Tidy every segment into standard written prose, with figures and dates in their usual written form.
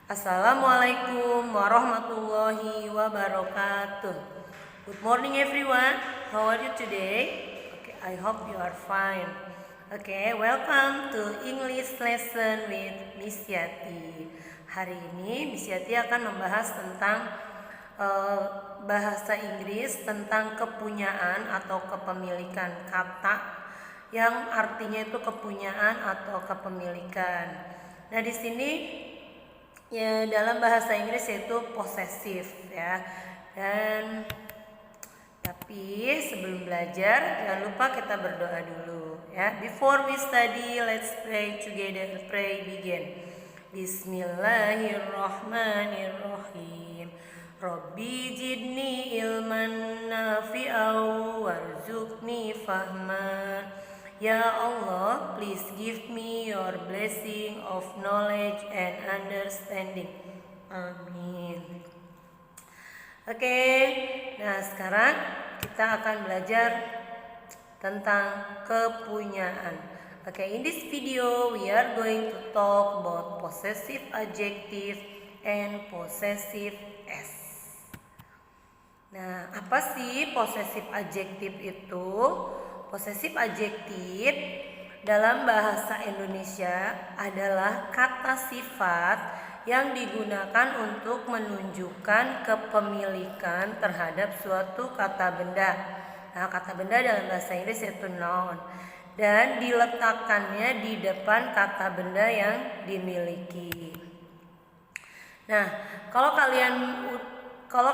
Assalamualaikum warahmatullahi wabarakatuh. Good morning everyone. How are you today? Okay, I hope you are fine. Okay, welcome to English lesson with Miss Yati. Hari ini Miss Yati akan membahas tentang bahasa Inggris tentang kepunyaan atau kepemilikan kata yang artinya itu kepunyaan atau kepemilikan. Nah, di sini ya dalam bahasa Inggris yaitu possessive ya. Dan tapi sebelum belajar jangan lupa kita berdoa dulu ya. Before we study, let's pray together. Pray begin. Bismillahirrahmanirrahim. Rabbi jidni ilman nafi'au warzuqni fahman. Ya Allah, please give me your blessing of knowledge and understanding. Amin. Oke, nah sekarang kita akan belajar tentang kepunyaan. Oke, in this video we are going to talk about possessive adjective and possessive s. Nah, apa sih possessive adjective itu? Possessive adjective dalam bahasa Indonesia adalah kata sifat yang digunakan untuk menunjukkan kepemilikan terhadap suatu kata benda. Nah, kata benda dalam bahasa Inggris yaitu noun dan diletakkannya di depan kata benda yang dimiliki. Nah, kalau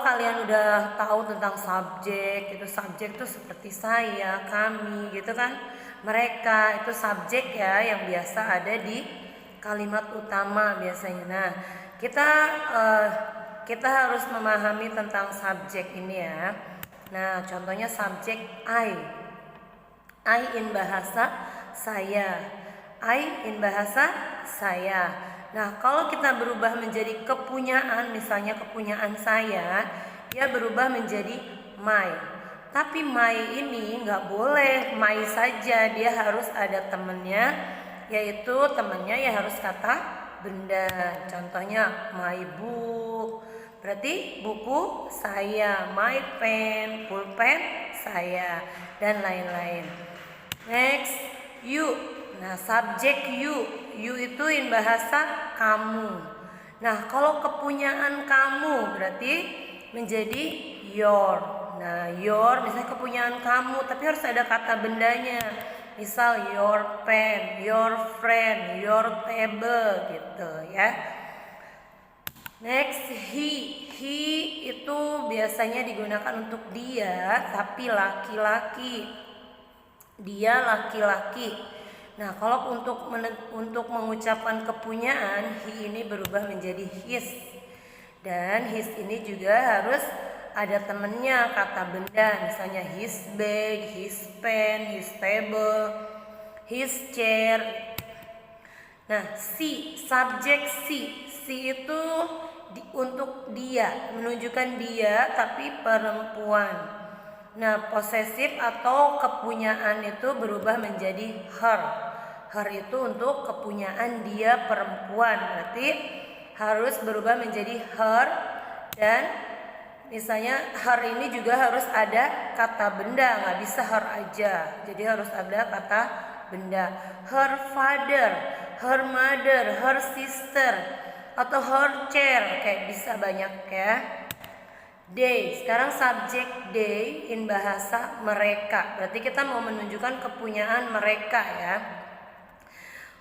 kalian udah tahu tentang subjek, itu subjek itu seperti saya, kami gitu kan. Mereka itu subjek ya yang biasa ada di kalimat utama biasanya. Nah, kita harus memahami tentang subjek ini ya. Nah, contohnya subjek I in bahasa saya. I in bahasa saya. Nah, kalau kita berubah menjadi kepunyaan, misalnya kepunyaan saya, dia berubah menjadi my. Tapi my ini nggak boleh my saja, dia harus ada temennya, yaitu temennya ya harus kata benda. Contohnya my book, berarti buku saya, my pen, pulpen saya, dan lain-lain. Next, you. Nah, subjek you itu in bahasa kamu. Nah, kalau kepunyaan kamu berarti menjadi your. Nah, your misalnya kepunyaan kamu, tapi harus ada kata bendanya. Misal your pen, your friend, your table gitu ya. Next, he itu biasanya digunakan untuk dia, tapi laki-laki. Dia laki-laki. Nah, kalau untuk mengucapkan kepunyaan, he ini berubah menjadi his. Dan his ini juga harus ada temennya kata benda, misalnya his bag, his pen, his table, his chair. Nah, subjek itu untuk dia, menunjukkan dia tapi perempuan. Nah, possessive atau kepunyaan itu berubah menjadi her. Her itu untuk kepunyaan dia perempuan. Berarti harus berubah menjadi her. Dan misalnya her ini juga harus ada kata benda. Nggak bisa her aja. Jadi harus ada kata benda. Her father, her mother, her sister, atau her chair. Kayak bisa banyak ya. They, sekarang subjek they in bahasa mereka. Berarti kita mau menunjukkan kepunyaan mereka ya.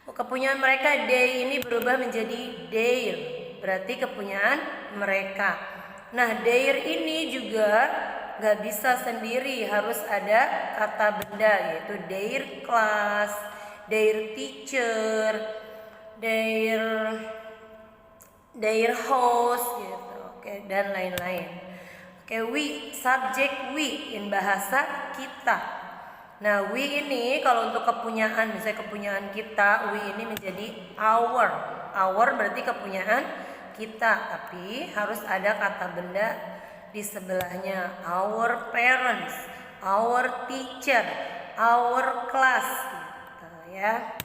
Kepunyaan mereka, they ini berubah menjadi their. Berarti kepunyaan mereka. Nah, their ini juga gak bisa sendiri, harus ada kata benda, yaitu their class, their teacher, their host gitu. Oke, dan lain-lain. Oke, we, subjek we in bahasa kita. Nah, we ini kalau untuk kepunyaan, misalnya kepunyaan kita, we ini menjadi our. Our berarti kepunyaan kita, tapi harus ada kata benda di sebelahnya. Our parents, our teacher, our class gitu ya.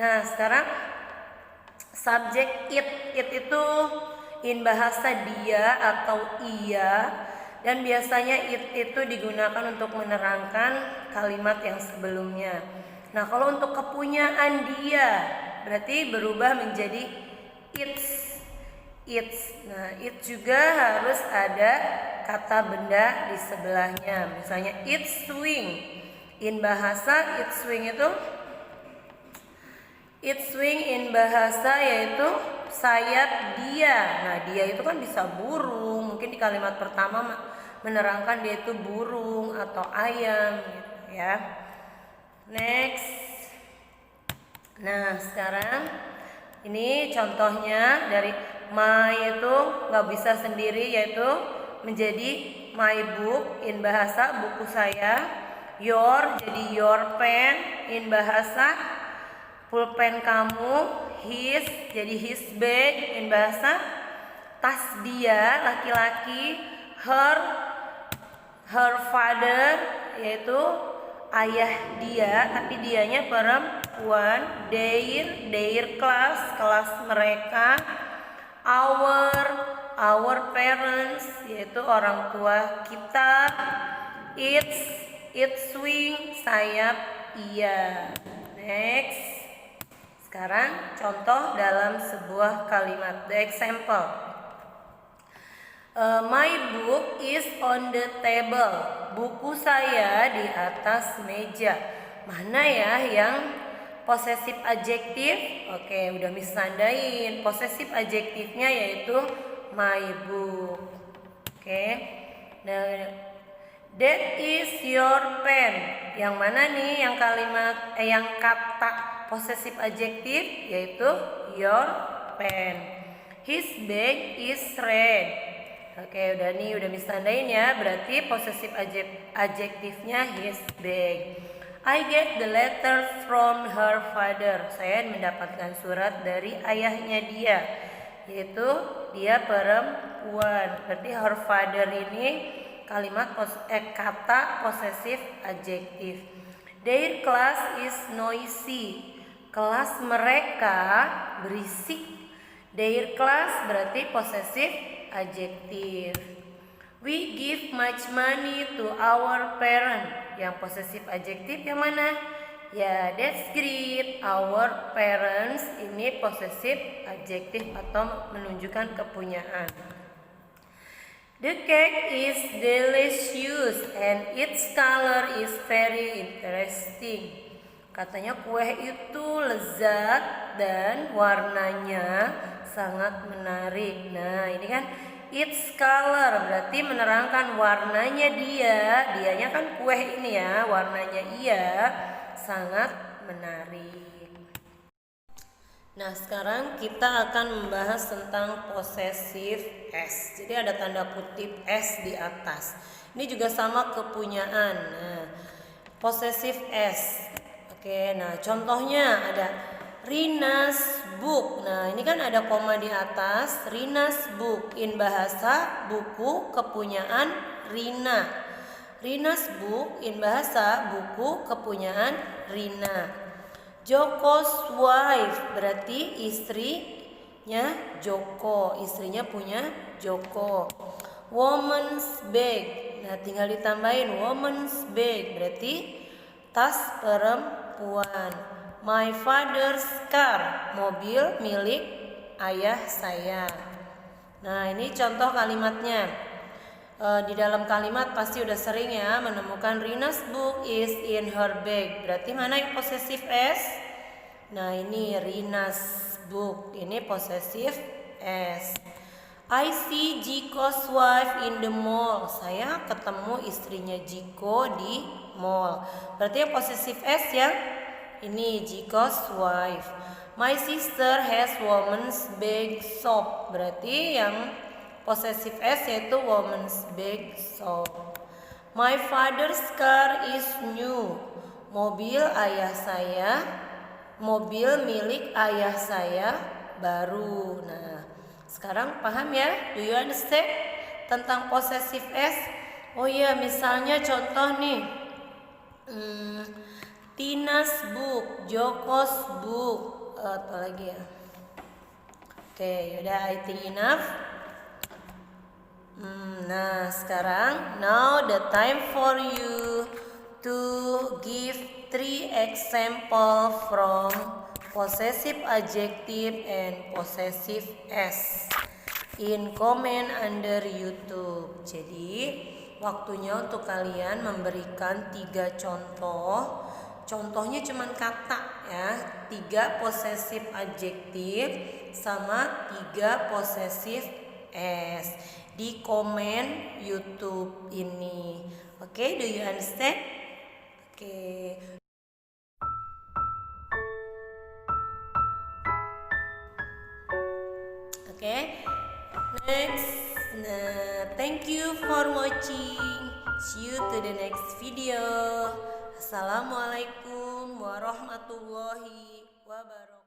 Nah, sekarang Subjek it itu in bahasa dia atau ia, dan biasanya it itu digunakan untuk menerangkan kalimat yang sebelumnya. Nah, kalau untuk kepunyaan dia berarti berubah menjadi its. Nah, it juga harus ada kata benda di sebelahnya. Misalnya its swing. In bahasa its swing itu in bahasa yaitu sayap dia. Nah, dia itu kan bisa burung. Mungkin di kalimat pertama menerangkan dia itu burung atau ayam gitu ya. Next. Nah, sekarang ini contohnya dari my itu nggak bisa sendiri, yaitu menjadi my book in bahasa buku saya. Your jadi your pen in bahasa pulpen kamu. His jadi his bag in bahasa tas dia laki-laki. Her father yaitu ayah dia, tapi dianya perempuan. Their kelas mereka. Our parents yaitu orang tua kita. Its swing sayap ia. Next. Sekarang contoh dalam sebuah kalimat. The example. My book is on the table. Buku saya di atas meja. Mana ya yang possessive adjektif? Oke, udah Miss tandain. Possessive adjektifnya yaitu my book. Oke. Nah, that is your pen. Yang mana nih yang kalimat yang kata possessive adjektif yaitu your pen. His bag is red. Oke, udah Miss tandain ya. Berarti possessive adjektifnya his bag. I get the letter from her father. Saya mendapatkan surat dari ayahnya dia, yaitu dia perempuan. Berarti her father ini kalimat kata possessive adjektif. Their class is noisy. Kelas mereka berisik. Their class berarti possessive adjektif. We give much money to our parent. Yang possessive adjektif yang mana? Ya, that's great. Our parents ini possessive adjektif atau menunjukkan kepunyaan. The cake is delicious and its color is very interesting. Katanya kue itu lezat dan warnanya sangat menarik. Nah, ini kan its color berarti menerangkan warnanya dia. Dianya kan kue ini ya, warnanya ia sangat menarik. Nah, sekarang kita akan membahas tentang possessive s. Jadi ada tanda kutip s di atas. Ini juga sama kepunyaan. Nah, possessive s. Oke, nah contohnya ada Rina's book. Nah, ini kan ada koma di atas. Rina's book in bahasa buku kepunyaan Rina. Rina's book in bahasa buku kepunyaan Rina. Joko's wife berarti istrinya Joko. Istrinya punya Joko. Woman's bag. Nah, tinggal ditambahin woman's bag berarti tas perempuan. My father's car, mobil milik ayah saya. Nah, ini contoh kalimatnya. Di dalam kalimat pasti udah sering ya menemukan Rina's book is in her bag. Berarti mana yang possessive s? Nah, ini Rina's book. Ini possessive s. I see Jiko's wife in the mall. Saya ketemu istrinya Jiko di mall. Berarti yang possessive s ya. Ini Jiko's wife. My sister has woman's bag shop. Berarti yang possessive s yaitu woman's bag shop. My father's car is new. Mobil milik ayah saya baru. Nah, sekarang paham ya? Do you understand tentang possessive s? Oh iya, misalnya contoh nih. Tina's book, Joko's book, apa lagi ya? Oke, yaudah, I think enough. Nah, sekarang now the time for you to give 3 example from possessive adjective and possessive s in comment under YouTube. Jadi, waktunya untuk kalian memberikan 3 contoh. Contohnya cuma kata ya, 3 possessive adjektif sama 3 possessive s di komen YouTube ini. Oke, do you understand? Oke. Oke. Next. Nah, thank you for watching. See you to the next video. Assalamualaikum warahmatullahi wabarakatuh.